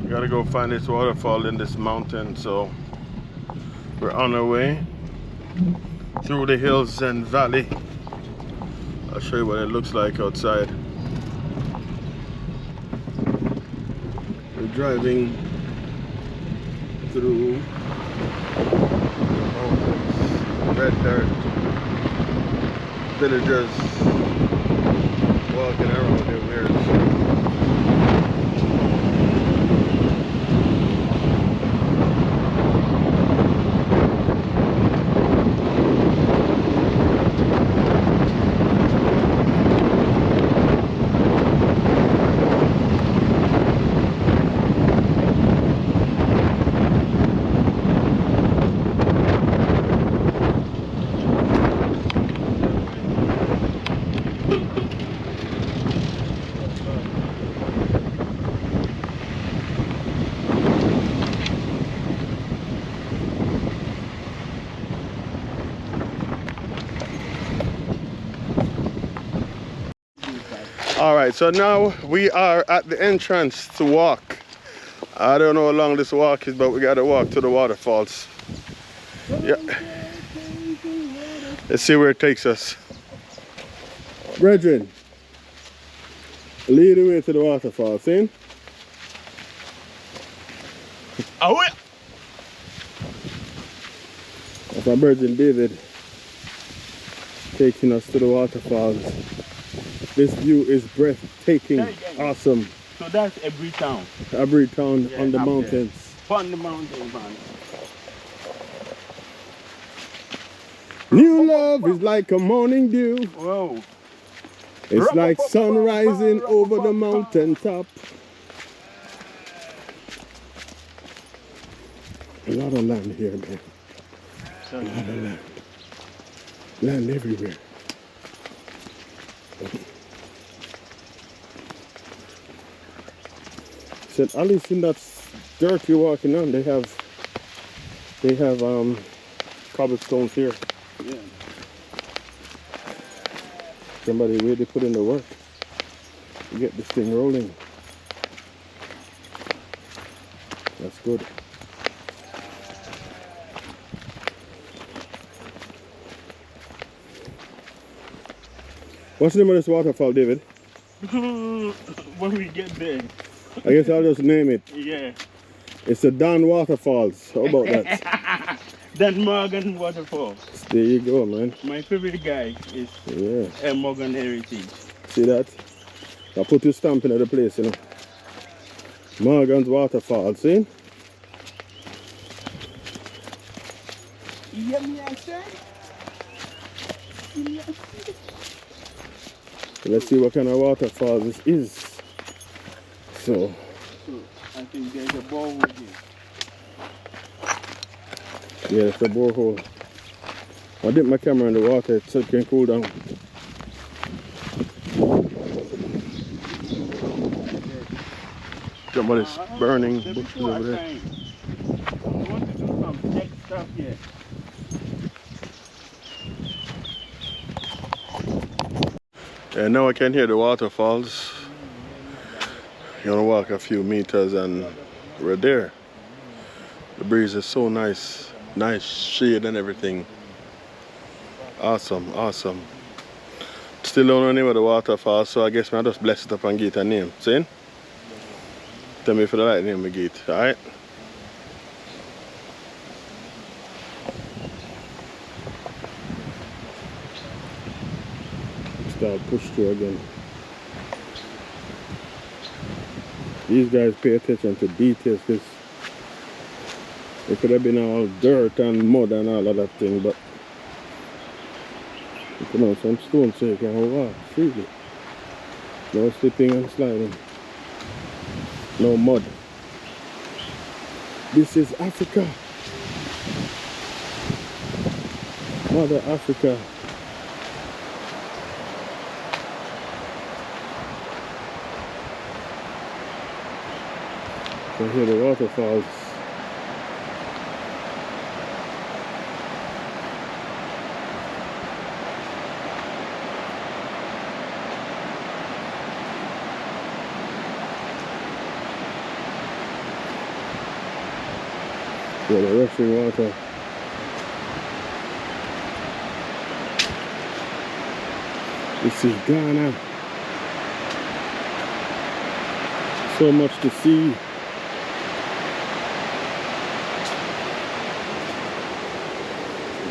Gotta go find this waterfall in this mountain, so we're on our way through the hills and valley. I'll show you what it looks like outside. We're driving through mountains, red dirt, villagers walking around their wares. All right, so now we are at the entrance to walk. I don't know how long this walk is, but we gotta walk to the waterfalls. Yeah. Let's see where it takes us. Brethren, lead the way to the waterfall, see? Oh, yeah. That's my brethren David taking us to the waterfalls. This view is breathtaking, awesome. So that's Aburi town. Aburi town, yeah, on the mountains. There. On the mountains, man. New love is like a morning dew. Whoa. It's like sun rising over the mountain top. A lot of land here, man. A lot of land. Land everywhere. Said, at least in that dirt you're walking on, they have cobblestones here. Yeah. Somebody really put in the work to get this thing rolling. That's good. What's the name of this waterfall, David? When we get there. I guess I'll just name it. Yeah. It's the Dan Waterfalls. How about that? Dan Morgan Waterfalls. There you go, man. My favorite guy is Morgan Heritage. See that? I put your stamp in the place, you know. Morgan's Waterfall, see? You hear me, I said? Let's see what kind of waterfall this is. So I think there's a borehole here. Yeah, it's a borehole. I dip my camera in the water so it can cool down. Somebody's burning bushes over there. I want to do some tech stuff here. And now I can hear the waterfalls. You're gonna walk a few meters and we're there. The breeze is so nice. Nice shade and everything. Awesome, awesome. Still don't know the name of the waterfall, so I guess I just bless it up and get a name. See? Tell me if you like the name we get, alright? Start push through again. These guys pay attention to details because it could have been all dirt and mud and all of that thing, but you put on some stones so you can walk freely. No slipping and sliding. No mud. This is Africa. Mother Africa. So here the waterfalls. Yeah, the rushing water. This is Ghana. So much to see.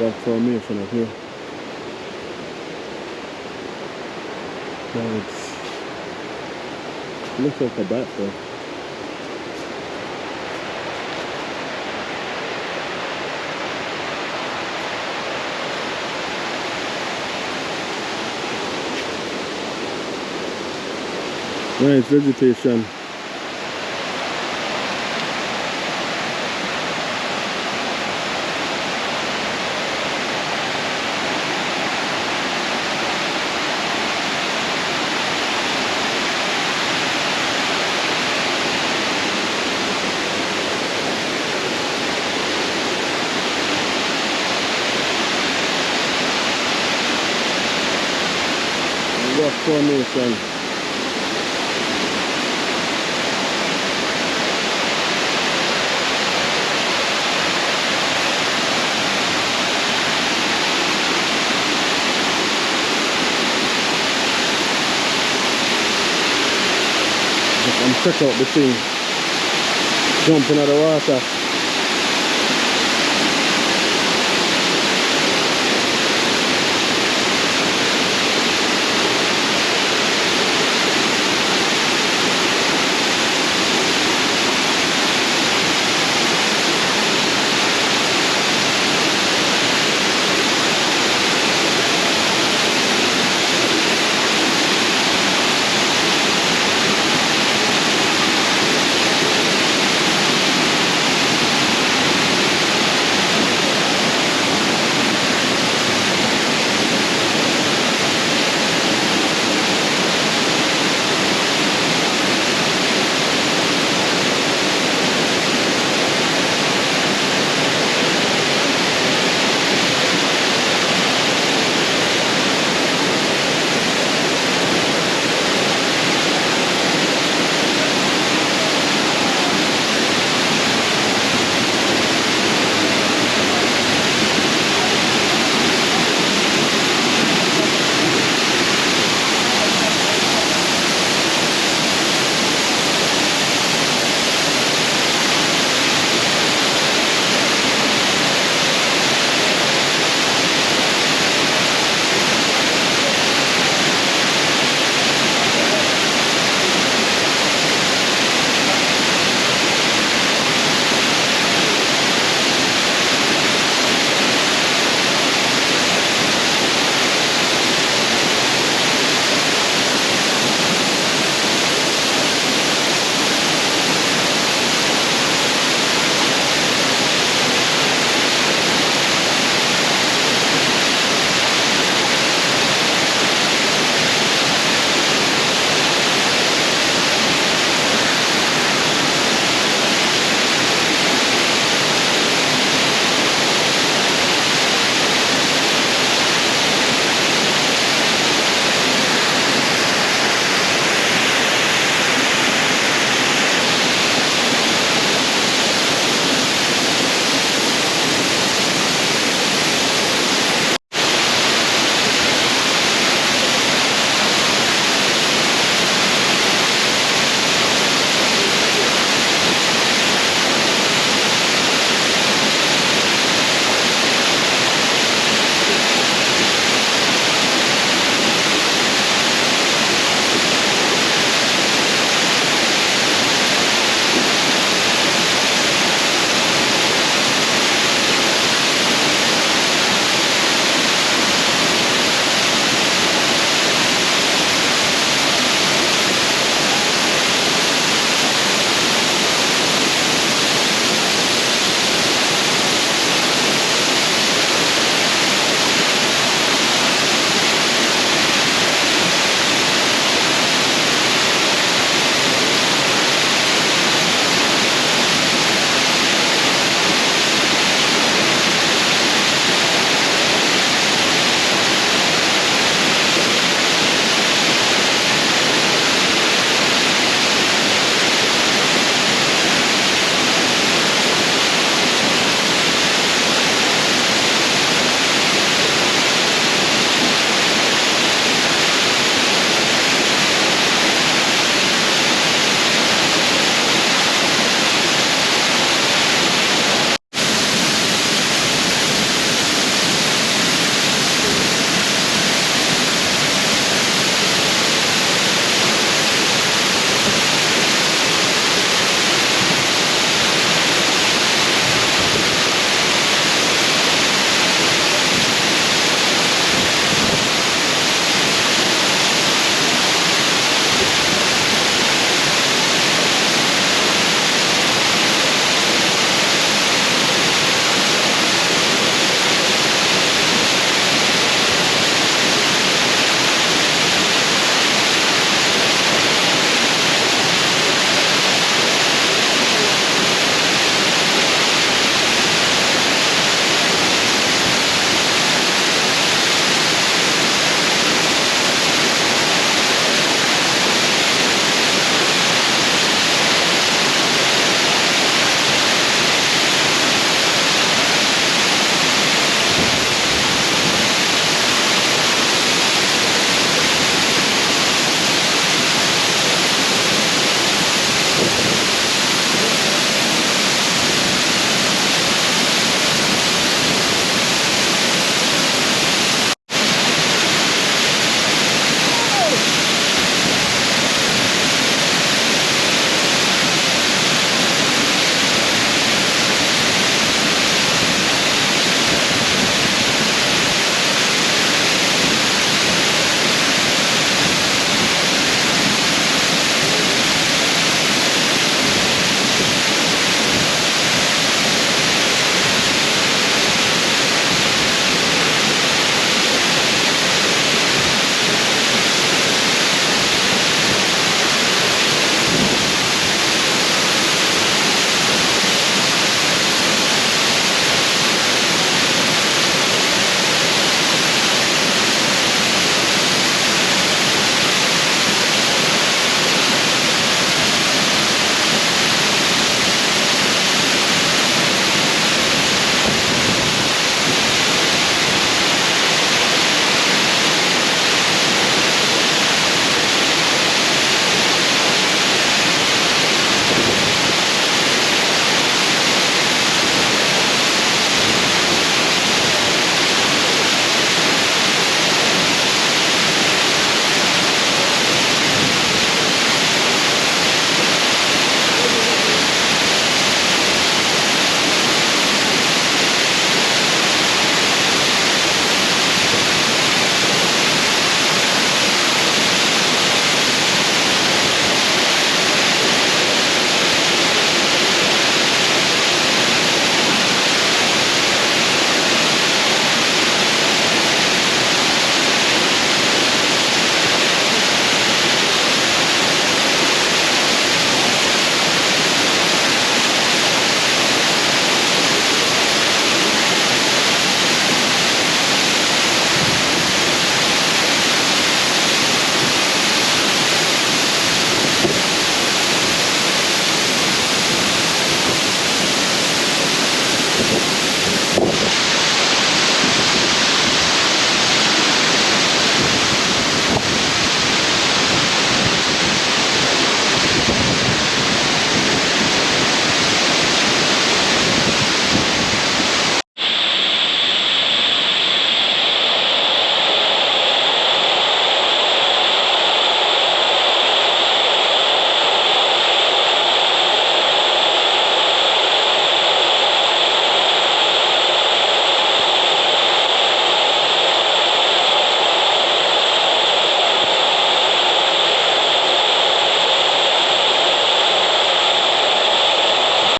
Rock formation up here. Clouds. Looks like a bat though. Nice vegetation. Rock formation. And check out the thing. Jumping out the water.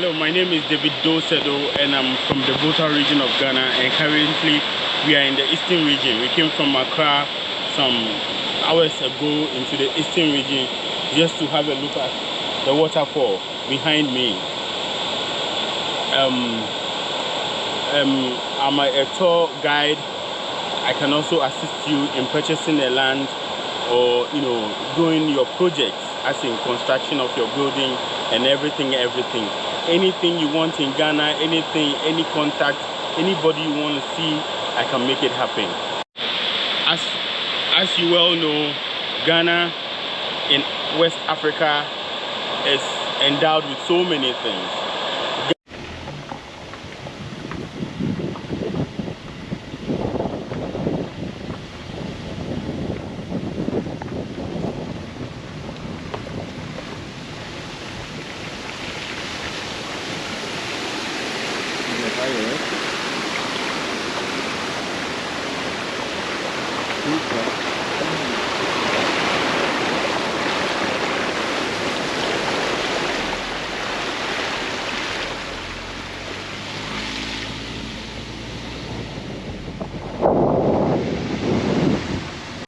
Hello, my name is David Dosedo and I'm from the Volta region of Ghana, and currently we are in the eastern region. We came from Accra some hours ago into the eastern region just to have a look at the waterfall behind me. I'm a tour guide. I can also assist you in purchasing a land or doing your projects, as in construction of your building and everything. Anything you want in Ghana, anything, any contact, anybody you want to see, I can make it happen. As you well know, Ghana in West Africa is endowed with so many things.